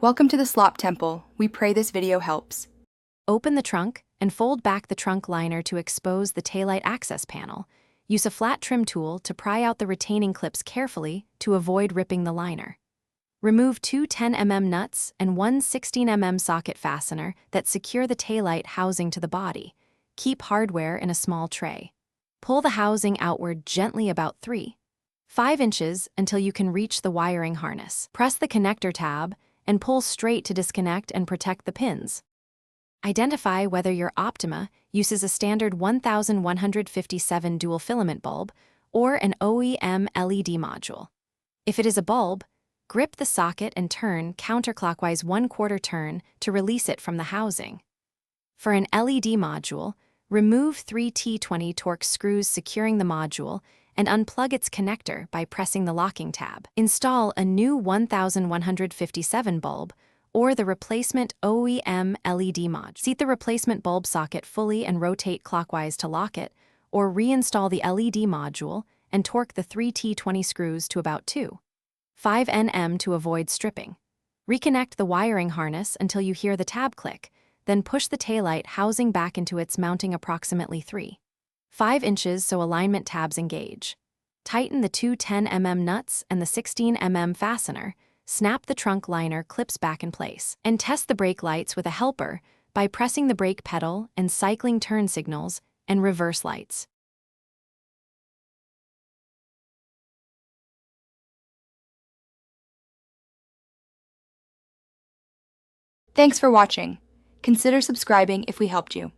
Welcome to the Slop Temple. We pray this video helps. Open the trunk and fold back the trunk liner to expose the taillight access panel. Use a flat trim tool to pry out the retaining clips carefully to avoid ripping the liner. Remove two 10mm nuts and one 16mm socket fastener that secure the taillight housing to the body. Keep hardware in a small tray. Pull the housing outward gently about 3.5 inches until you can reach the wiring harness. Press the connector tab and pull straight to disconnect and protect the pins. Identify whether your Optima uses a standard 1157 dual filament bulb or an OEM LED module. If it is a bulb, grip the socket and turn counterclockwise 1/4 turn to release it from the housing. For an LED module, remove 3 T20 Torx screws securing the module and unplug its connector by pressing the locking tab. Install a new 1157 bulb or the replacement OEM LED mod. Seat the replacement bulb socket fully and rotate clockwise to lock it, or reinstall the LED module and torque the 3 T20 screws to about 2.5 Nm to avoid stripping. Reconnect the wiring harness until you hear the tab click, then push the taillight housing back into its mounting approximately 3.5 inches so alignment tabs engage. Tighten the two 10mm nuts and the 16mm fastener. Snap the trunk liner clips back in place. And test the brake lights with a helper by pressing the brake pedal and cycling turn signals and reverse lights. Thanks for watching. Consider subscribing if we helped you.